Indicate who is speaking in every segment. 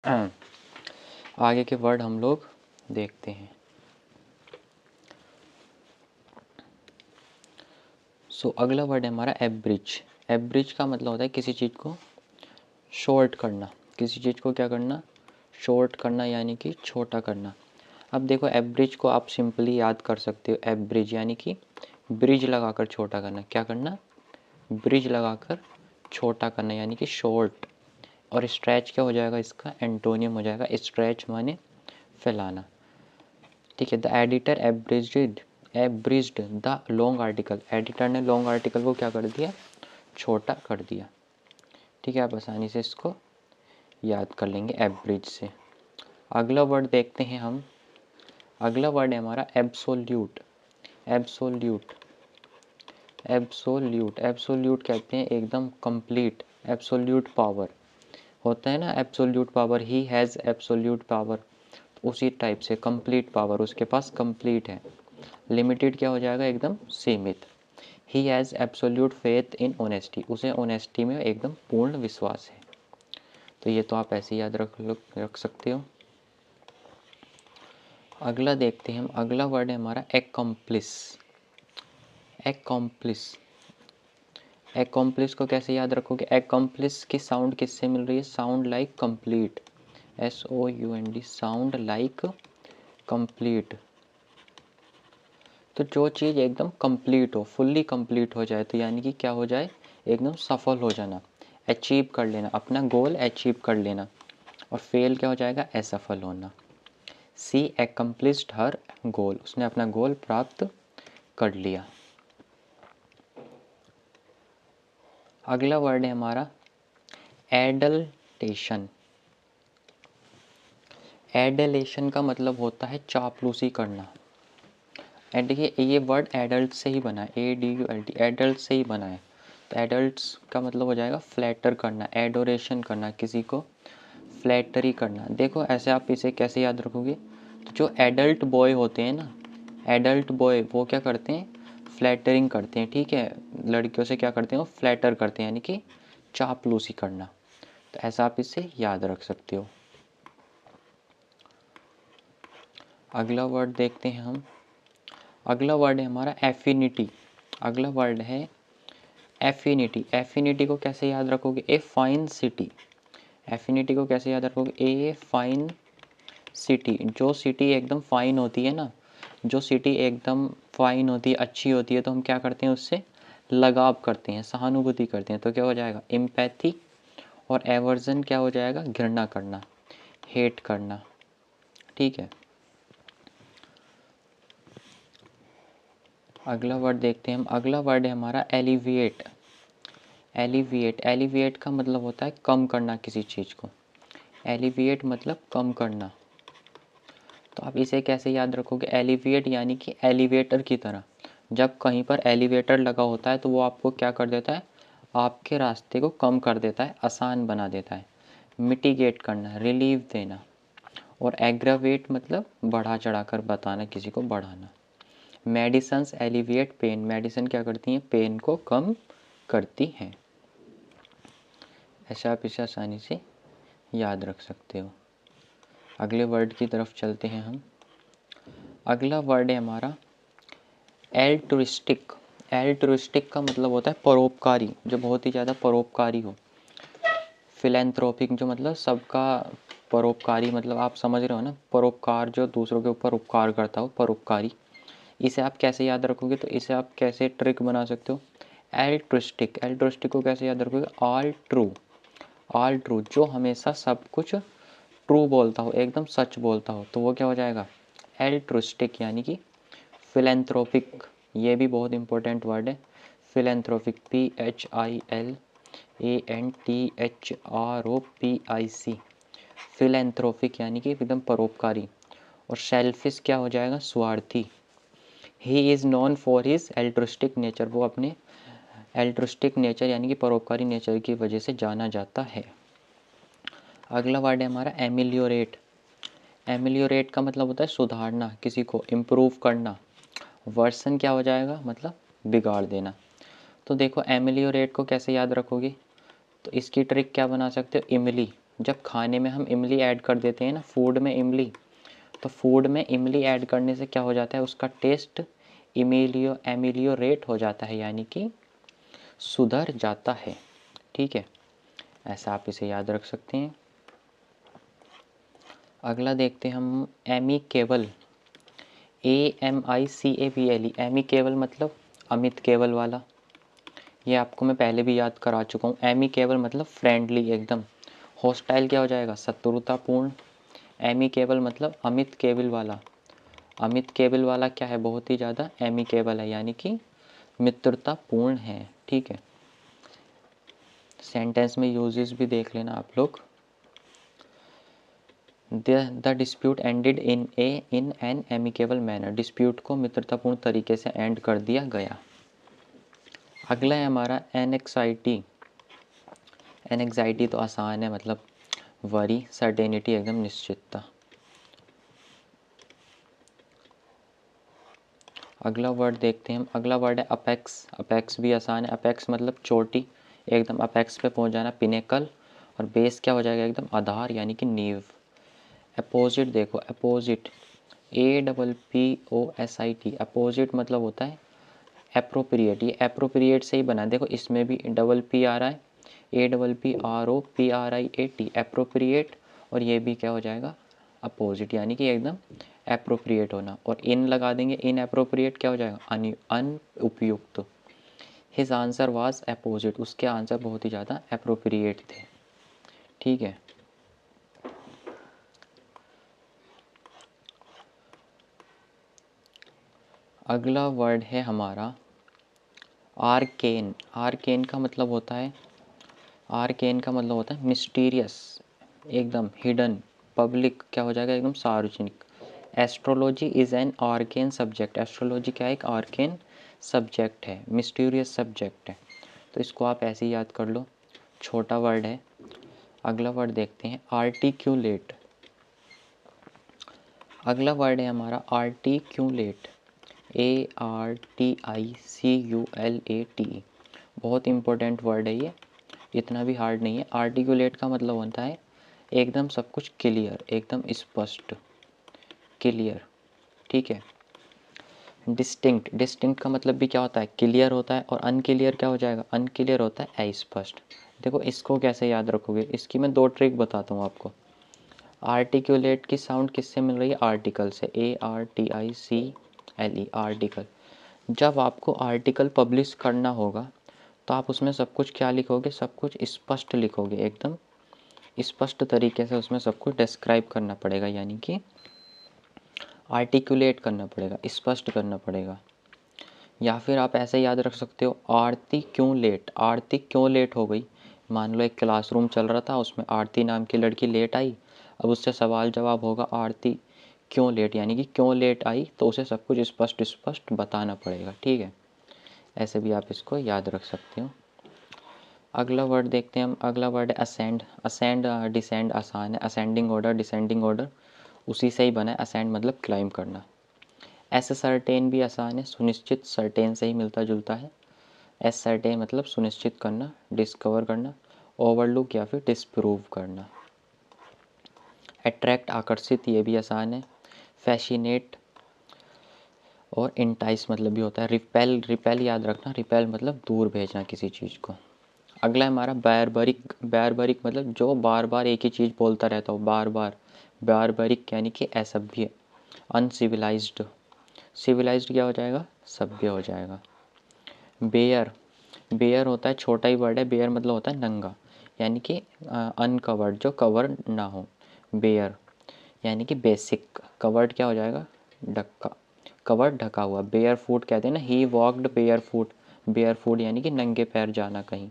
Speaker 1: आगे के वर्ड हम लोग देखते हैं। अगला वर्ड है हमारा एब्रिज। एब्रिज का मतलब होता है किसी चीज़ को शॉर्ट करना, किसी चीज़ को क्या करना, शॉर्ट करना, यानी कि छोटा करना। अब देखो एब्रिज को आप सिंपली याद कर सकते हो, एब्रिज यानी कि ब्रिज लगाकर छोटा करना। क्या करना, ब्रिज लगाकर छोटा करना, यानी कि शॉर्ट। और स्ट्रेच क्या हो जाएगा, इसका एंटोनियम हो जाएगा स्ट्रेच, माने फैलाना। ठीक है, the editor abridged the long article. Editor ने लॉन्ग आर्टिकल को क्या कर दिया, छोटा कर दिया। ठीक है, आप आसानी से इसको याद कर लेंगे एब्रिज से। अगला वर्ड देखते हैं हम। अगला वर्ड है हमारा एब्सोल्यूट। एब्सोल्यूट एब्सोल्यूट एब्सोल्यूट कहते हैं एकदम कंप्लीट। एब्सोल्यूट पावर होता है ना, absolute power, he has absolute power. उसी टाइप से कंप्लीट पावर, उसके पास कंप्लीट है। लिमिटेड क्या हो जाएगा, एकदम सीमित। He has absolute faith in honesty, उसे ऑनेस्टी में एकदम पूर्ण विश्वास है। तो ये तो आप ऐसे याद रख सकते हो। अगला देखते हैं हम। अगला वर्ड है हमारा एक्कम्प्लिस। एक्कम्प्लिस एक्कम्प्लिस को कैसे याद रखोगे, एक्कम्प्लिस की साउंड किससे मिल रही है, sound like complete. SOUND, sound like complete. तो जो चीज़ एकदम कंप्लीट हो, फुल्ली कंप्लीट हो जाए, तो यानी कि क्या हो जाए, एकदम सफल हो जाना, अचीव कर लेना, अपना गोल अचीव कर लेना। और फेल क्या हो जाएगा, असफल होना। सी एक्कम्प्लिश्ड हर गोल, उसने अपना गोल प्राप्त कर लिया। अगला वर्ड है हमारा एडल्टेशन। एडलेशन का मतलब होता है चापलूसी करना। देखिए ये वर्ड एडल्ट से ही बना है, ADULT, एडल्ट से ही बना है। तो एडल्ट्स का मतलब हो जाएगा फ्लैटर करना, एडोरेशन करना, किसी को फ्लैटरी करना। देखो ऐसे आप इसे कैसे याद रखोगे, तो जो एडल्ट बॉय होते हैं ना, एडल्ट बॉय वो क्या करते हैं, फ्लैटरिंग करते हैं। ठीक है, लड़कियों से क्या करते हैं, वो फ्लैटर करते हैं, यानी कि चापलूसी करना। तो ऐसा आप इसे याद रख सकते हो। अगला वर्ड देखते हैं हम। अगला वर्ड है हमारा एफिनिटी। अगला वर्ड है एफिनिटी। एफिनिटी को कैसे याद रखोगे, ए फाइन सिटी। एफिनिटी को कैसे याद रखोगे, ए फाइन सिटी। जो सिटी एकदम फाइन होती है ना, जो सिटी एकदम फाइन होती है, अच्छी होती है, तो हम क्या करते हैं, उससे लगाव करते हैं, सहानुभूति करते हैं। तो क्या हो जाएगा, एम्पैथी। और एवर्जन क्या हो जाएगा, घृणा करना, हेट करना। ठीक है, अगला वर्ड देखते हैं हम। अगला वर्ड है हमारा एलिविएट। एलिविएट का मतलब होता है कम करना किसी चीज़ को। एलिविएट मतलब कम करना। तो आप इसे कैसे याद रखोगे, एलिविएट यानी कि एलिवेटर की तरह। जब कहीं पर एलिवेटर लगा होता है तो वो आपको क्या कर देता है, आपके रास्ते को कम कर देता है, आसान बना देता है। मिटिगेट करना, रिलीफ देना। और एग्रावेट मतलब बढ़ा चढ़ा कर बताना, किसी को बढ़ाना। मेडिसन्स एलिविएट पेन, मेडिसिन क्या करती हैं, पेन को कम करती हैं। ऐसा आप इसे आसानी से याद रख सकते हो। अगले वर्ड की तरफ चलते हैं हम। अगला वर्ड है हमारा एल्ट्रुइस्टिक। एल्ट्रुइस्टिक का मतलब होता है परोपकारी, जो बहुत ही ज़्यादा परोपकारी हो। फिलैंथ्रोपिक जो मतलब सबका परोपकारी, मतलब आप समझ रहे हो ना, परोपकार जो दूसरों के ऊपर उपकार करता हो, परोपकारी। इसे आप कैसे याद रखोगे, तो इसे आप कैसे ट्रिक बना सकते हो, एल्ट्रुइस्टिक। एल्ट्रुइस्टिक को कैसे याद रखोगे, ऑल ट्रू। ऑल ट्रू, जो हमेशा सब कुछ ट्रू बोलता हो, एकदम सच बोलता हो, तो वो क्या हो जाएगा, एल्ट्रुइस्टिक। यानी कि फिलैंथ्रोपिक, ये भी बहुत इंपॉर्टेंट वर्ड है। फिलैंथ्रोपिक, PHILANTHROPIC, फिलैंथ्रोपिक यानी कि एकदम परोपकारी। और सेल्फिश क्या हो जाएगा, स्वार्थी। He is known for his altruistic nature, वो अपने एल्ट्रुइस्टिक नेचर यानी कि परोपकारी नेचर की वजह से जाना जाता है। अगला वर्ड है हमारा एमिलियोरेट। एमिलियोरेट का मतलब होता है सुधारना, किसी को इम्प्रूव करना। वर्सन क्या हो जाएगा, मतलब बिगाड़ देना। तो देखो एमिलियोरेट को कैसे याद रखोगे, तो इसकी ट्रिक क्या बना सकते हो, इमली। जब खाने में हम इमली ऐड कर देते हैं ना, फूड में इमली, तो फूड में इमली ऐड करने से क्या हो जाता है, उसका टेस्ट एमिलियोरेट हो जाता है, यानी कि सुधर जाता है। ठीक है, ऐसा आप इसे याद रख सकते हैं। अगला देखते हैं हम एमिकेबल, AMICABLE, एमिकेबल मतलब अमित केवल वाला। ये आपको मैं पहले भी याद करा चुका हूँ। एमिकेबल मतलब फ्रेंडली एकदम। हॉस्टाइल क्या हो जाएगा, शत्रुतापूर्ण। एमिकेबल मतलब अमित केवल वाला। अमित केवल वाला क्या है, बहुत ही ज़्यादा एमिकेबल है, यानी कि मित्रतापूर्ण है। ठीक है, सेंटेंस में यूजेस भी देख लेना आप लोग। The dispute ended in an amicable manner, dispute को मित्रतापूर्ण तरीके से एंड कर दिया गया। अगला है हमारा एनेक्साइटी। एनेक्साइटी तो आसान है, मतलब वरी, सर्टेनिटी एकदम निश्चितता। अगला वर्ड देखते हैं हम। अगला वर्ड है अपेक्स। अपेक्स भी आसान है। अपेक्स मतलब चोटी, एकदम अपेक्स पे पहुंच जाना, पिनेकल। और बेस क्या हो जाएगा, एकदम आधार, यानी कि नींव। अपोजिट देखो, अपोजिट, APPOSIT, अपोजिट मतलब होता है एप्रोप्रिएट। ये एप्रोप्रिएट से ही बना है, देखो इसमें भी डबल पी आ रहा है, APPROPRIAT, एप्रोप्रिएट। और ये भी क्या हो जाएगा, अपोजिट, यानी कि एकदम एप्रोप्रिएट होना। और इन लगा देंगे, इन एप्रोप्रिएट क्या हो जाएगा, अनुपयुक्त। हिज आंसर वाज अपोजिट, उसके आंसर बहुत ही ज़्यादा एप्रोप्रिएट थे। ठीक है, अगला वर्ड है हमारा आर्केन। आर्केन का मतलब होता है, आर्केन का मतलब होता है मिस्टीरियस, एकदम हिडन। पब्लिक क्या हो जाएगा, एकदम सार्वजनिक। Astrology is an arcane subject, astrology क्या है, एक आर्केन सब्जेक्ट है, मिस्टीरियस सब्जेक्ट है। तो इसको आप ऐसे ही याद कर लो, छोटा वर्ड है। अगला वर्ड देखते हैं आर्टिक्यूलेट। अगला वर्ड है हमारा आर्टिक्यूलेट, ARTICULATE। बहुत इंपॉर्टेंट वर्ड है ये, इतना भी हार्ड नहीं है। आर्टिकुलेट का मतलब होता है एकदम सब कुछ क्लियर, एकदम स्पष्ट, क्लियर। ठीक है, डिस्टिंक्ट, डिस्टिंक्ट का मतलब भी क्या होता है, क्लियर होता है। और अनक्लियर क्या हो जाएगा, अनक्लियर होता है अस्पष्ट। देखो इसको कैसे याद रखोगे, इसकी मैं 2 ट्रिक बताता हूँ आपको। आर्टिकुलेट की साउंड किससे मिल रही है, आर्टिकल से, ARTICLE, आर्टिकल। जब आपको आर्टिकल पब्लिश करना होगा तो आप उसमें सब कुछ क्या लिखोगे, सब कुछ स्पष्ट लिखोगे, एकदम स्पष्ट तरीके से उसमें सब कुछ डिस्क्राइब करना पड़ेगा, यानी कि आर्टिकुलेट करना पड़ेगा, स्पष्ट करना पड़ेगा। या फिर आप ऐसे याद रख सकते हो, आरती क्यों लेट, आरती क्यों लेट हो गई। मान लो एक क्लासरूम चल रहा था, उसमें आरती नाम की लड़की लेट आई। अब उससे सवाल जवाब होगा आरती क्यों लेट, यानी कि क्यों लेट आई, तो उसे सब कुछ स्पष्ट स्पष्ट बताना पड़ेगा। ठीक है, ऐसे भी आप इसको याद रख सकते हो। अगला वर्ड देखते हैं हम। अगला वर्ड है असेंड। असेंड डिसेंड आसान है, असेंडिंग ऑर्डर डिसेंडिंग ऑर्डर उसी से ही बना है। असेंड मतलब क्लाइम करना। एस सर्टेन भी आसान है, सुनिश्चित, सर्टेन से ही मिलता जुलता है। एस सर्टेन मतलब सुनिश्चित करना, डिस्कवर करना। ओवरलुक या फिर डिस्प्रूव करना। अट्रैक्ट आकर्षित, ये भी आसान है। फैसिनेट और इंटाइस मतलब भी होता है। रिपेल, रिपेल याद रखना, रिपेल मतलब दूर भेजना किसी चीज़ को। अगला है हमारा बैरबरिक। बैरबरिक मतलब जो बार बार एक ही चीज़ बोलता रहता हो, बार बार। बैरबरिक यानी कि असभ्य, अनसिविलाइज्ड। सिविलाइज्ड क्या हो जाएगा, सभ्य हो जाएगा। बेयर, बेयर होता है, छोटा ही वर्ड है, बेयर मतलब होता है नंगा, यानी कि अनकवर्ड, जो कवर ना हो। बेयर यानी कि बेसिक, कवर्ड क्या हो जाएगा, ढक्का, कवर्ड ढका हुआ। बेयर फुट कहते हैं ना, he walked bear foot, bear foot यानी कि नंगे पैर जाना कहीं।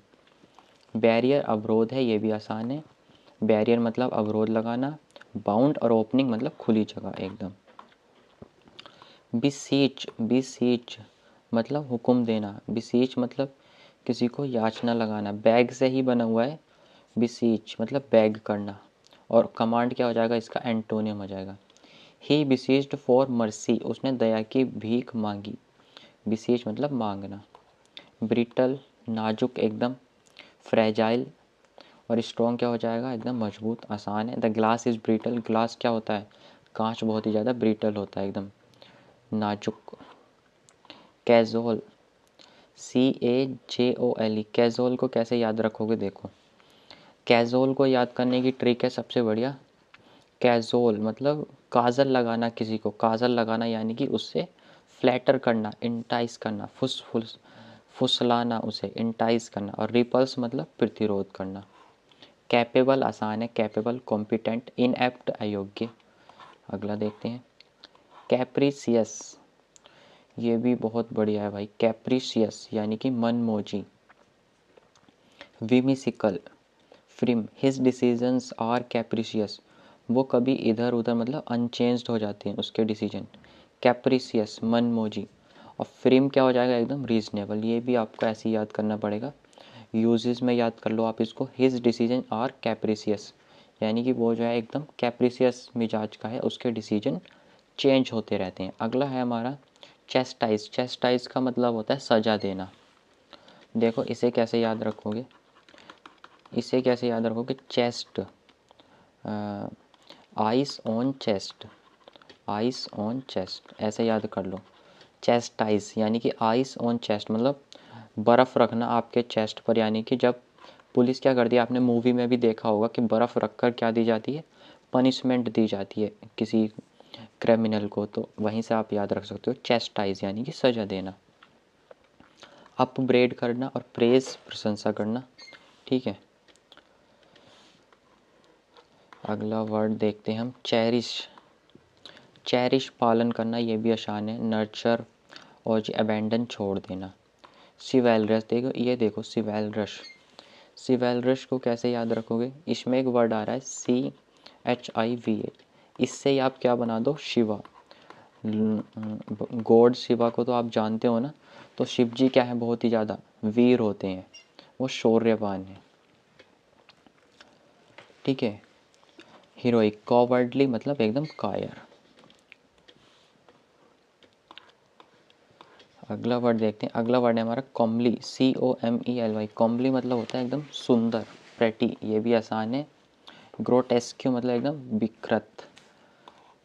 Speaker 1: बैरियर अवरोध है, ये भी आसान है। बैरियर मतलब अवरोध लगाना। बाउंड और ओपनिंग मतलब खुली जगह एकदम। बिसीच, बिसीच मतलब हुक्म देना। बिसीच मतलब किसी को याचना लगाना। बैग से ही बना हुआ है बिसीच, मतलब बैग करना। और कमांड क्या हो जाएगा, इसका एंटोनियम हो जाएगा। ही बिसीच्ड फॉर मर्सी, उसने दया की भीख मांगी। बिसीच मतलब मांगना। ब्रिटल नाजुक एकदम। फ्रेजाइल और स्ट्रॉन्ग क्या हो जाएगा, एकदम मजबूत, आसान है। The glass is brittle, glass क्या होता है, कांच बहुत ही ज़्यादा ब्रिटल होता है, एकदम नाजुक। कैज़ोल, CAJOLE, कैज़ोल को कैसे याद रखोगे, देखो कैज़ोल को याद करने की ट्रिक है सबसे बढ़िया। कैज़ोल मतलब काजल लगाना, किसी को काजल लगाना यानी कि उससे फ्लैटर करना, इंटाइस करना, फुसलाना, उसे इंटाइस करना। और रिपल्स मतलब प्रतिरोध करना। कैपेबल आसान है, कैपेबल कॉम्पिटेंट, इनएप्ट अयोग्य। अगला देखते हैं कैप्रिसियस, ये भी बहुत बढ़िया है भाई। कैप्रिसियस यानी कि मनमोजी। विमिसिकल, फ्रिम, हिज डिसीजंस आर कैप्रिसियस, वो कभी इधर उधर मतलब अनचेंज्ड हो जाते हैं उसके डिसीजन। कैप्रिसियस मनमोजी। और फ्रिम क्या हो जाएगा, एकदम रीजनेबल। ये भी आपको ऐसे ही याद करना पड़ेगा, यूजेस में याद कर लो आप इसको। हिज डिसीजन आर कैप्रिसियस यानी कि वो जो है एकदम कैप्रिसियस मिजाज का है, उसके डिसीजन चेंज होते रहते हैं। अगला है हमारा चेस्टाइज, चेस्टाइज का मतलब होता है सजा देना। देखो इसे कैसे याद रखोगे, इसे कैसे याद रखोगे, chest, ice on chest, ice on chest ऐसे याद कर लो। चेस्टाइज यानी कि आइस ऑन चेस्ट मतलब बर्फ़ रखना आपके चेस्ट पर, यानी कि जब पुलिस क्या करती है, आपने मूवी में भी देखा होगा कि बर्फ़ रख कर क्या दी जाती है, पनिशमेंट दी जाती है किसी क्रिमिनल को, तो वहीं से आप याद रख सकते हो चेस्टाइज यानी कि सजा देना। अपग्रेड करना और प्रेज प्रशंसा करना, ठीक है। अगला वर्ड देखते हैं हम चेरिश, चेरिश पालन करना, ये भी आसान है। नर्चर और जी अबेंडन छोड़ देना। सिवेलरस, देखो ये देखो सिवेलरस, सिवेलरस को कैसे याद रखोगे, इसमें एक वर्ड आ रहा है CHIVA, इससे ही आप क्या बना दो, शिवा। गॉड शिवा को तो आप जानते हो ना, तो शिव जी क्या है, बहुत ही ज़्यादा वीर होते हैं, वो शौर्यवान है, ठीक है। हीरोइक, कॉवर्डली मतलब एकदम कायर। अगला वर्ड देखते हैं, अगला वर्ड है हमारा कॉमली, COMELY, कॉमली मतलब होता है एकदम सुंदर, प्रेटी, ये भी आसान है। ग्रोटेस्क्यू मतलब एकदम विकृत,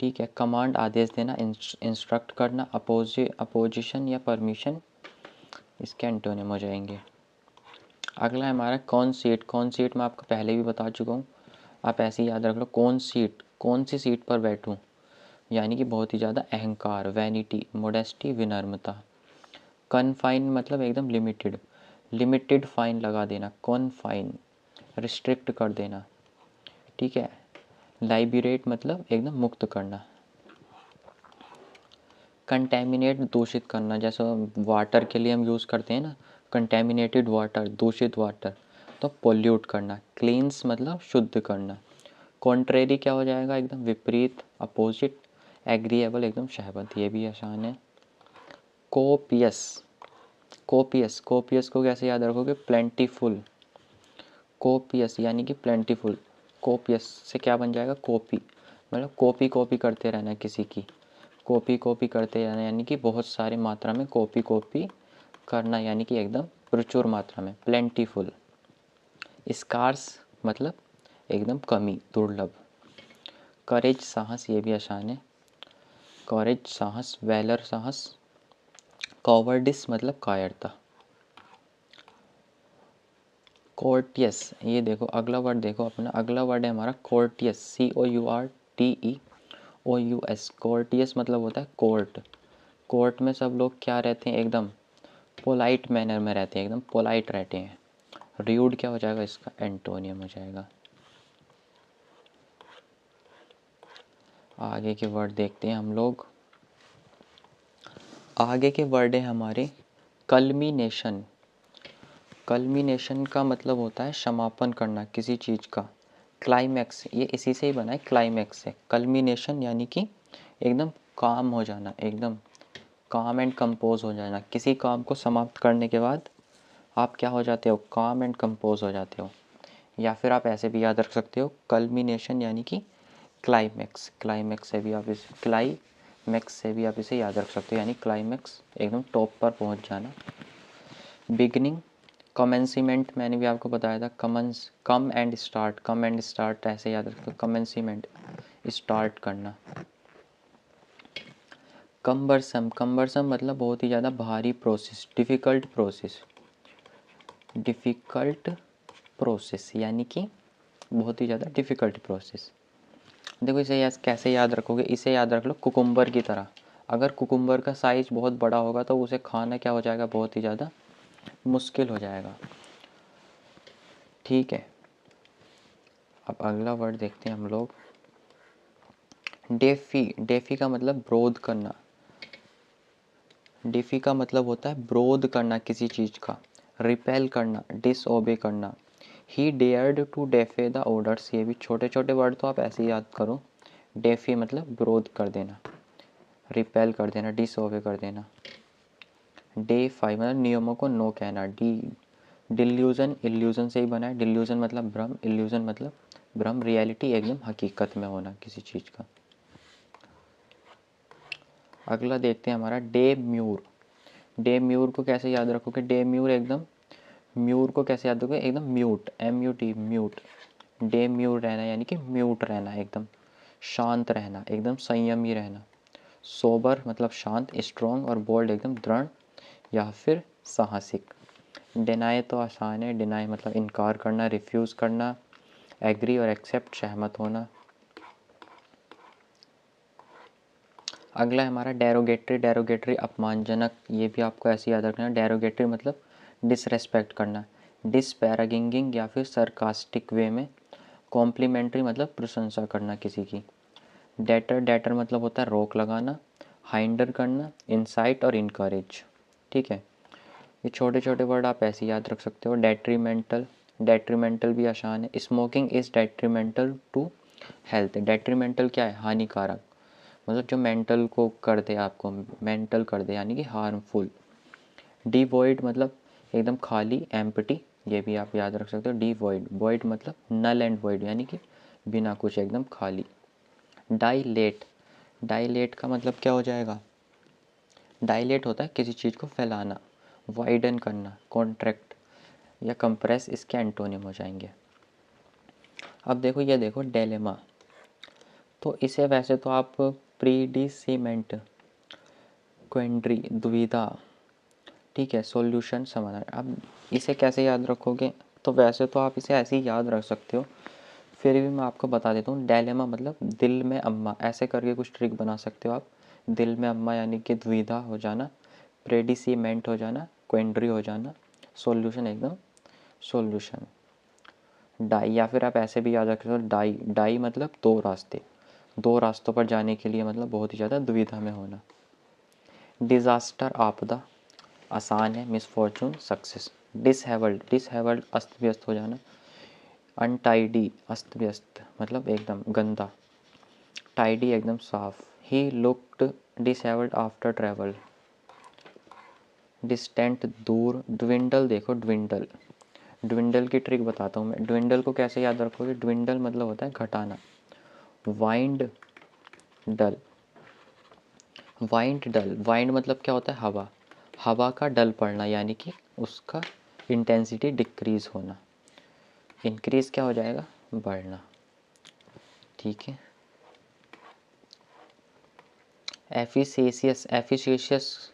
Speaker 1: ठीक है। कमांड आदेश देना, इंस्ट्रक्ट करना। अपोजिशन या परमिशन, इसके एंटोनिम हो जाएंगे। अगला है हमारा कौन सीट, कौन सीट मैं आपको पहले भी बता चुका हूँ, आप ऐसे ही याद रख लो। कौन सीट, कौन सी सीट पर बैठूँ, यानी कि बहुत ही ज़्यादा अहंकार, वैनिटी, मोडेस्टी, विनम्रता। कन्फाइन मतलब एकदम लिमिटेड, लिमिटेड फाइन लगा देना, कॉन्फाइन रिस्ट्रिक्ट कर देना, ठीक है। लाइबरेट मतलब एकदम मुक्त करना। कंटेमिनेट दूषित करना, जैसे वाटर के लिए हम यूज़ करते हैं ना, कंटेमिनेटेड वाटर, दूषित वाटर, तो पोल्यूट करना। क्लींस मतलब शुद्ध करना। कॉन्ट्रेरी क्या हो जाएगा, एकदम विपरीत, अपोजिट। एग्रीएबल एकदम सहमत, ये भी आसान है। कोपियस, कोपियस, कोपियस को कैसे याद रखोगे, प्लेंटीफुल। कोपियस यानी कि प्लेंटीफुल, कोपियस से क्या बन जाएगा, कॉपी, मतलब कॉपी कॉपी करते रहना किसी की, कॉपी कॉपी करते रहना यानी कि बहुत सारी मात्रा में कॉपी कॉपी करना, यानी कि एकदम प्रचुर मात्रा में, प्लेंटीफुल। स्कार्स मतलब एकदम कमी, दुर्लभ। करेज साहस, ये भी आसान है। करेज साहस, वैलर साहस। कॉवर्डिस मतलब कायरता। कोर्टियस, ये देखो अगला वर्ड देखो अपना, अगला वर्ड है हमारा कोर्टियस, COURTEOUS। कोर्टियस मतलब होता है कोर्ट, कोर्ट में सब लोग क्या रहते हैं, एकदम पोलाइट मैनर में रहते हैं, एकदम पोलाइट रहते हैं। र्यूड क्या हो जाएगा, इसका एंटोनियम हो जाएगा। आगे के वर्ड देखते हैं हम लोग, आगे के वर्ड है हमारे कल्मिनेशन। कल्मिनेशन का मतलब होता है समापन करना किसी चीज़ का। क्लाइमैक्स, ये इसी से ही बना है, क्लाइमैक्स से। कल्मिनेशन यानी कि एकदम काम हो जाना, एकदम काम एंड कंपोज हो जाना। किसी काम को समाप्त करने के बाद आप क्या हो जाते हो, काम एंड कंपोज हो जाते हो। या फिर आप ऐसे भी याद रख सकते हो, कल्मिनेशन यानी कि क्लाइमैक्स, क्लाइमैक्स से भी आप इसे, क्लाइमैक्स से भी आप इसे याद रख सकते हो, यानी क्लाइमैक्स एकदम टॉप पर पहुंच जाना। बिगनिंग, कमेंसीमेंट मैंने भी आपको बताया था, come and start, come and start ऐसे याद रखो, कमेंसीमेंट स्टार्ट करना। कम्बरसम, कम्बरसम मतलब बहुत ही ज़्यादा भारी process, difficult process, difficult process यानी कि बहुत ही ज़्यादा डिफ़िकल्ट प्रोसेस। देखो इसे कैसे याद रखोगे, इसे याद रख लो कुकुम्बर की तरह। अगर कुकुम्बर का साइज़ बहुत बड़ा होगा तो उसे खाना क्या हो जाएगा, बहुत ही ज़्यादा मुश्किल हो जाएगा। ठीक है, अब अगला वर्ड देखते हैं हम लोग, डेफी। डेफी का मतलब विरोध करना, डेफी का मतलब होता है विरोध करना किसी चीज़ का, रिपेल करना, डिसओबे करना। ही डेयर्ड टू डेफे द ऑर्डर्स, ये भी छोटे छोटे वर्ड तो आप ऐसे ही याद करो। डेफी मतलब विरोध कर देना, रिपेल कर देना, डिसओबे कर देना। डेफाई मतलब नियमों को नो कहना। डिल्यूजन, इल्यूजन से ही बना है, डिल्यूजन मतलब भ्रम, इल्यूजन मतलब भ्रम, रियलिटी एकदम हकीकत में होना किसी चीज़ का। अगला देखते हैं हमारा डे म्यूर। डे म्यूर को कैसे याद रखोगे, डे म्यूर एकदम, म्यूर को कैसे याद रखोगे, एकदम म्यूट, MUT म्यूट। डे म्यूर रहना यानी कि म्यूट रहना, एकदम शांत रहना, एकदम संयमी रहना। सोबर मतलब शांत, स्ट्रॉन्ग और बोल्ड एकदम दृढ़ या फिर साहसिक। डिनाई तो आसान है, डिनाई मतलब इनकार करना, रिफ्यूज़ करना। एग्री और एक्सेप्ट सहमत होना। अगला है हमारा डेरोगेटरी। डेरोगेटरी अपमानजनक, ये भी आपको ऐसे याद रखना है। डेरोगेटरी मतलब डिसरेस्पेक्ट करना, डिसपैरागिंग या फिर सरकास्टिक वे में। कॉम्प्लीमेंट्री मतलब प्रशंसा करना किसी की। डेटर, डेटर मतलब होता है रोक लगाना, हाइंडर करना, इंसाइट और इनकरेज। ठीक है, ये छोटे छोटे वर्ड आप ऐसे याद रख सकते हो। डेट्रीमेंटल, डेट्रीमेंटल भी आसान है। Smoking is detrimental to health. Detrimental क्या है, हानिकारक, मतलब जो मेंटल को कर दे, आपको मेंटल कर दे यानी कि हार्मफुल। डिवॉइड मतलब एकदम खाली, एम्प्टी, ये भी आप याद रख सकते हो। डिवॉइड, वॉइड मतलब नल एंड वॉइड यानी कि बिना कुछ, एकदम खाली। डाइलेट, डाइलेट का मतलब क्या हो जाएगा, डाइलेट होता है किसी चीज़ को फैलाना। वाइडन करना, कॉन्ट्रैक्ट या कंप्रेस इसके एंटोनिम हो जाएंगे। अब देखो ये देखो डेलेमा, तो इसे वैसे तो आप प्रीडिसीमेंट, क्वेंड्री दुविधा, ठीक है, सॉल्यूशन समाधान। अब इसे कैसे याद रखोगे, तो वैसे तो आप इसे ऐसे ही याद रख सकते हो, फिर भी मैं आपको बता देता हूँ। डेलेमा मतलब दिल में अम्मा, ऐसे करके कुछ ट्रिक बना सकते हो आप। दिल में अम्मा यानी कि द्विधा हो जाना, प्रेडिसीमेंट हो जाना, क्वेंड्री हो जाना, सॉल्यूशन एकदम सॉल्यूशन। डाई, या फिर आप ऐसे भी याद रख सकते हो, डाई, डाई मतलब दो रास्ते, दो रास्तों पर जाने के लिए मतलब बहुत ही ज़्यादा दुविधा में होना। डिज़ास्टर आपदा, आसान है, मिसफॉर्चून सक्सेस। डिसहेवल्ड, डिसहेवल्ड अस्त व्यस्त हो जाना। अनटाइडी अस्त व्यस्त मतलब एकदम गंदा, टाइडी एकदम साफ। He looked dishevelled after travel. Distant दूर। ड्विंडल, देखो ड्विंडल, ड्विंडल की ट्रिक बताता हूँ मैं। ड्विंडल को कैसे याद रखोगे, ड्विंडल मतलब होता है घटाना। वाइंड डल, वाइंड डल, वाइंड मतलब क्या होता है, हवा, हवा का डल पड़ना यानी कि उसका इंटेंसिटी डिक्रीज होना। इंक्रीज क्या हो जाएगा, बढ़ना। ठीक है, एफिसेशियस, एफिशियस,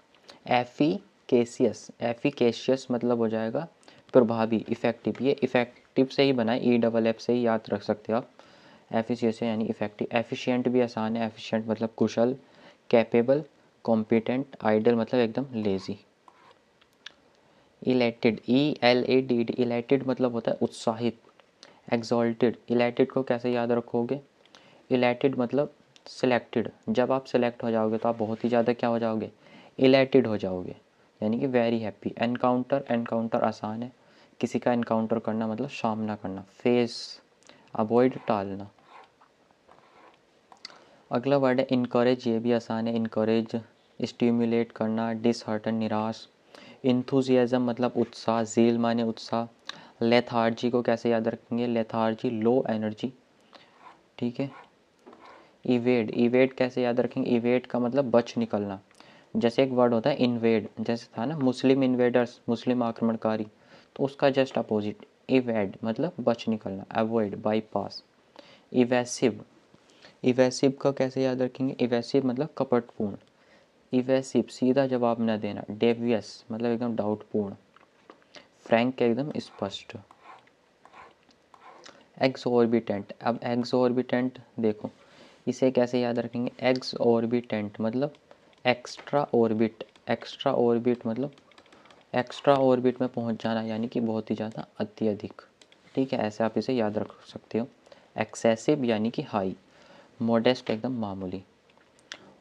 Speaker 1: एफिकेशियस, एफिकेशियस मतलब हो जाएगा प्रभावी, इफेक्टिव। ये इफेक्टिव से ही बना है, EFF से ही याद रख सकते हो आप। एफिशियस यानी इफेक्टिव। एफिशिएंट भी आसान है, एफिशिएंट मतलब कुशल, कैपेबल, कॉम्पिटेंट। आइडल मतलब एकदम लेजी। इलेटेड, ELATED, इलेटेड मतलब होता है उत्साहित, एग्जॉल्टेड। इलेटेड को कैसे याद रखोगे, इलेटेड मतलब सिलेक्टेड। जब आप सिलेक्ट हो जाओगे तो आप बहुत ही ज़्यादा क्या हो जाओगे, इलेटेड हो जाओगे यानी कि वेरी हैप्पी। एनकाउंटर, एनकाउंटर आसान है, किसी का एनकाउंटर करना मतलब सामना करना। फेस, अवॉइड, टालना। अगला वर्ड है इनकरेज, ये भी आसान है। इनकरेज स्टिमुलेट करना, डिसहार्टन निराश। इंथुजियाज्म मतलब उत्साह, ज़ील माने उत्साह। लेथार्जी को कैसे याद रखेंगे, लेथार्जी लो एनर्जी। ठीक है, इवेड, इवेड कैसे याद रखेंगे, इवेड का मतलब बच निकलना। जैसे एक वर्ड होता है इन्वेड, जैसे था ना मुस्लिम इन्वेडर्स, मुस्लिम आक्रमणकारी, तो उसका जस्ट अपोजिट इवेड मतलब बच निकलना, अवॉइड, बाईपास। इवेसिव, इवेसिव का कैसे याद रखेंगे? इवेसिव मतलब कपटपूर्ण, इवेसिव सीधा जवाब न देना। डेवियस मतलब एकदम डाउटपूर्ण। फ्रैंक एकदम स्पष्ट। एक्सऑर्बिटेंट, अब एक्सऑर्बिटेंट देखो इसे कैसे याद रखेंगे? एक्सऑर्बिटेंट मतलब एक्स्ट्रा ऑर्बिट, एक्स्ट्रा ऑर्बिट मतलब एक्स्ट्रा ऑर्बिट में पहुंच जाना यानी कि बहुत ही ज़्यादा, अत्यधिक। ठीक है, ऐसे आप इसे याद रख सकते हो। एक्सेसिव यानी कि हाई, मॉडेस्ट एकदम मामूली।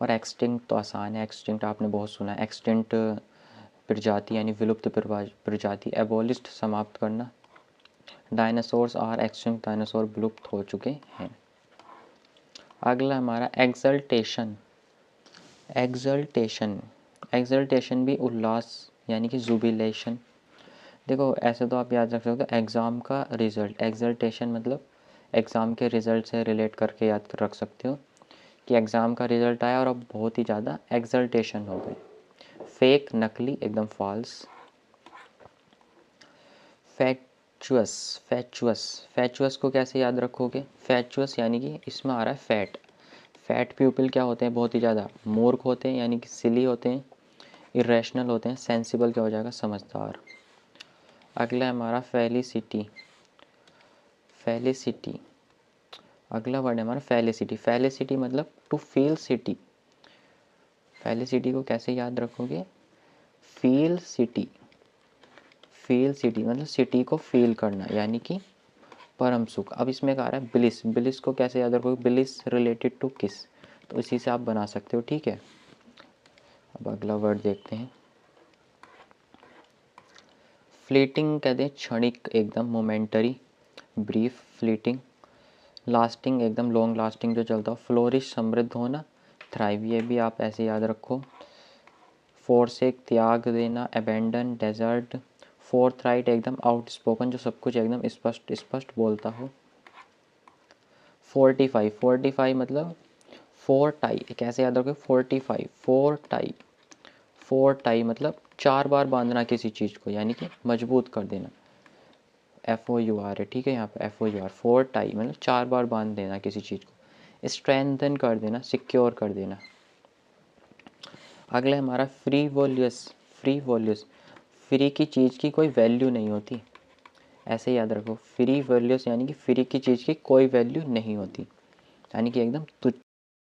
Speaker 1: और एक्सटिंक्ट तो आसान है, एक्सटिंक्ट आपने बहुत सुना है। एक्सटिंक्ट प्रजाति यानी विलुप्त प्रजाति। एबोलिस्ट समाप्त करना। डायनासोर्स आर एक्सटिंक्ट, डायनासोर विलुप्त हो चुके हैं। अगला हमारा एग्जल्टेशन। एग्जल्टेशन, एग्जल्टेशन भी उल्लास यानी कि जुबिलेशन। देखो ऐसे तो आप याद रख सकते हो एग्ज़ाम का रिज़ल्ट, एग्जल्टेशन मतलब एग्ज़ाम के रिज़ल्ट से रिलेट करके याद रख सकते हो कि एग्ज़ाम का रिज़ल्ट आया और अब बहुत ही ज़्यादा एग्जल्टेशन हो गई। फेक नकली, एकदम फॉल्स। फैक्चुअस, फैक्चुअस, फैक्चुअस को कैसे याद रखोगे? फैक्चुअस यानी कि इसमें आ रहा है फैट। फैट पीपल क्या होते हैं? बहुत ही ज़्यादा मूर्ख होते हैं यानी कि सिली होते हैं, इरेशनल होते हैं। सेंसिबल क्या हो जाएगा? समझदार। अगला है हमारा फेलिसिटी। फेलिसिटी, अगला वर्ड है हमारा फेलिसिटी। फेलिसिटी मतलब टू फील सिटी। फेलिसिटी को कैसे याद रखोगे? फील सिटी, फील सिटी मतलब सिटी को फील करना यानी कि परम सुख। अब इसमें कहा रहा है ब्लिस, ब्लिस को कैसे याद रखोगे? ब्लिस रिलेटेड टू किस, तो इसी से आप बना सकते हो। ठीक है, अब अगला वर्ड देखते हैं। फ्लीटिंग कहते हैं क्षणिक, एकदम मोमेंटरी, ब्रीफ, फ्लीटिंग। लास्टिंग एकदम लॉन्ग लास्टिंग जो चलता हो। फ्लोरिश समृद्ध होना। थ्राइव ये भी आप ऐसे याद रखो। फोरसेक त्याग देना, अबेंडन, डेजर्ट। फोर्थराइट एकदम आउटस्पोकन जो सब कुछ एकदम स्पष्ट स्पष्ट बोलता हो। फोर्टिफाई, फोर्टिफाई मतलब फोर टाई, कैसे याद रखोगे? 45, फोर टाई, फोर टाई मतलब 4 बार बांधना किसी चीज़ को यानी कि मजबूत कर देना। FOUR है, ठीक है, यहाँ पे FOUR। फोर टाई मतलब 4 बार बांध देना किसी चीज़ को। स्ट्रेंथन कर देना, सिक्योर कर देना। अगला हमारा फ्री वॉल्यूस। फ्री वॉल्यूस, फ्री की चीज़ की कोई वैल्यू नहीं होती, ऐसे याद रखो। फ्री वॉल्यूस यानी कि फ्री की चीज़ की कोई वैल्यू नहीं होती यानी कि एकदम तुच्छ,